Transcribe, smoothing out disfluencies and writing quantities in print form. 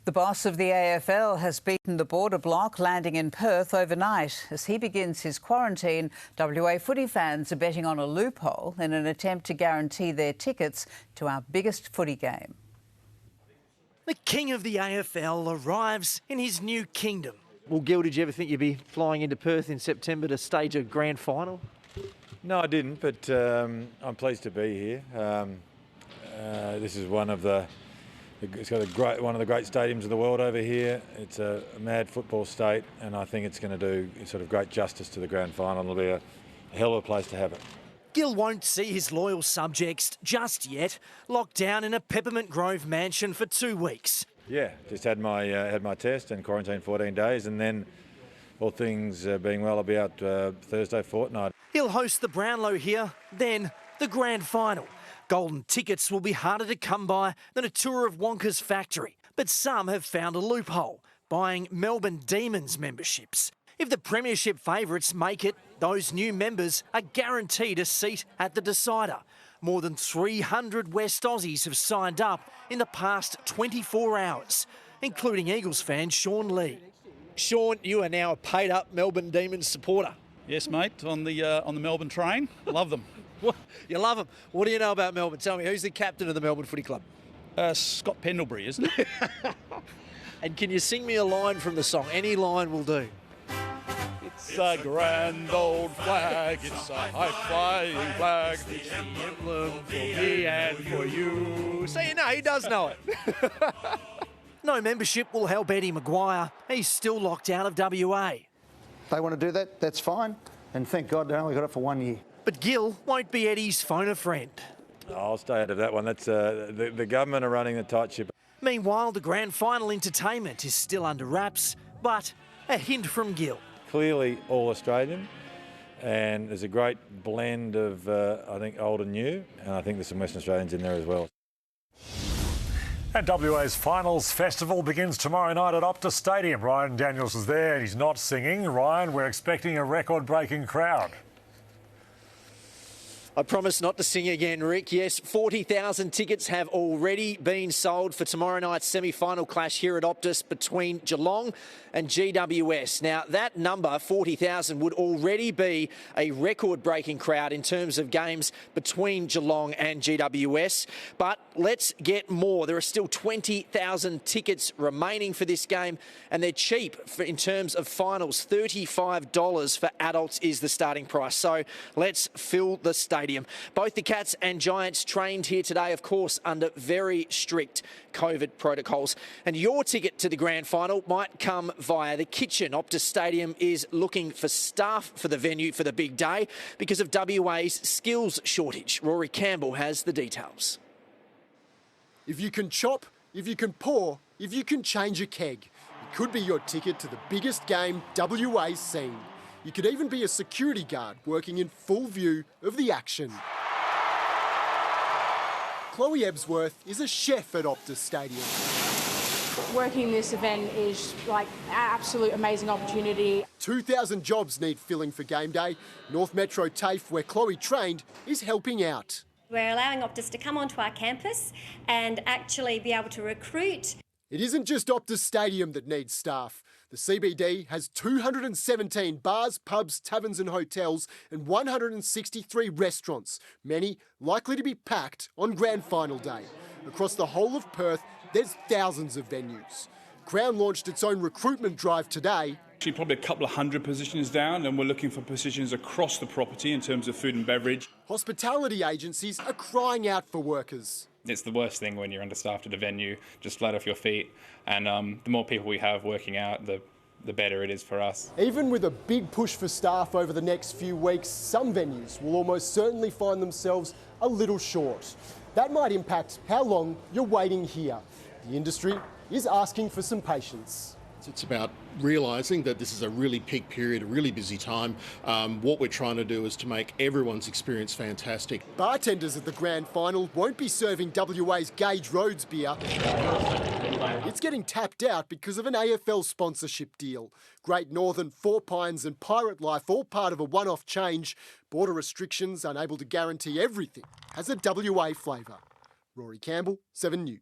The boss of the AFL has beaten the border bloc, landing in Perth overnight. As he begins his quarantine, WA footy fans are betting on a loophole in an attempt to guarantee their tickets to our biggest footy game. The king of the AFL arrives in his new kingdom. Well, Gil, did you ever think you'd be flying into Perth in September to stage a grand final? No, I didn't, but I'm pleased to be here. This is one of the one of the great stadiums of the world over here. It's a mad football state, and I think it's going to do sort of great justice to the grand final. It'll be a hell of a place to have it. Gil won't see his loyal subjects just yet, locked down in a Peppermint Grove mansion for 2 weeks. Yeah, just had my test and quarantined 14 days, and then all things being well, I'll be out Thursday fortnight. He'll host the Brownlow here, then the grand final. Golden tickets will be harder to come by than a tour of Wonka's factory, but some have found a loophole, buying Melbourne Demons memberships. If the premiership favourites make it, those new members are guaranteed a seat at the decider. More than 300 West Aussies have signed up in the past 24 hours, including Eagles fan Sean Lee. Sean, you are now a paid-up Melbourne Demons supporter. Yes, mate, on the Melbourne train. Love them. You love them. What do you know about Melbourne? Tell me, who's the captain of the Melbourne Footy Club? Scott Pendlebury, isn't it? And can you sing me a line from the song? Any line will do. It's a grand old flag, it's a high-flying flag. It's the emblem for me and for you. See, no, he does know it. No membership will help Eddie McGuire. He's still locked out of WA. They want to do that, that's fine. And thank God they only got it for 1 year. But Gil won't be Eddie's phone a friend. I'll stay out of that one. That's the government are running the tight ship. Meanwhile, the grand final entertainment is still under wraps, but a hint from Gil. Clearly all Australian, and there's a great blend of, I think, old and new, and I think there's some Western Australians in there as well. And WA's Finals Festival begins tomorrow night at Optus Stadium. Ryan Daniels is there and he's not singing. Ryan, we're expecting a record-breaking crowd. I promise not to sing again, Rick. Yes, 40,000 tickets have already been sold for tomorrow night's semi-final clash here at Optus between Geelong and GWS. Now, that number, 40,000, would already be a record-breaking crowd in terms of games between Geelong and GWS. But let's get more. There are still 20,000 tickets remaining for this game, and they're cheap in terms of finals. $35 for adults is the starting price. So let's fill the stadium. Both the Cats and Giants trained here today, of course, under very strict COVID protocols. And your ticket to the grand final might come via the kitchen. Optus Stadium is looking for staff for the venue for the big day because of WA's skills shortage. Rory Campbell has the details. If you can chop, if you can pour, if you can change a keg, it could be your ticket to the biggest game WA's seen. You could even be a security guard working in full view of the action. Chloe Ebsworth is a chef at Optus Stadium. Working this event is like an absolute amazing opportunity. 2,000 jobs need filling for game day. North Metro TAFE, where Chloe trained, is helping out. We're allowing Optus to come onto our campus and actually be able to recruit. It isn't just Optus Stadium that needs staff. The CBD has 217 bars, pubs, taverns and hotels and 163 restaurants, many likely to be packed on grand final day. Across the whole of Perth, there's thousands of venues. Crown launched its own recruitment drive today. Actually, probably a couple of hundred positions down, and we're looking for positions across the property in terms of food and beverage. Hospitality agencies are crying out for workers. It's the worst thing when you're understaffed at a venue, just flat off your feet. And the more people we have working out, the better it is for us. Even with a big push for staff over the next few weeks, some venues will almost certainly find themselves a little short. That might impact how long you're waiting here. The industry is asking for some patience. It's about realising that this is a really peak period, a really busy time. What we're trying to do is to make everyone's experience fantastic. Bartenders at the grand final won't be serving WA's Gage Roads beer. It's getting tapped out because of an AFL sponsorship deal. Great Northern, Four Pines and Pirate Life, all part of a one-off change. Border restrictions, unable to guarantee everything, has a WA flavour. Rory Campbell, 7 News.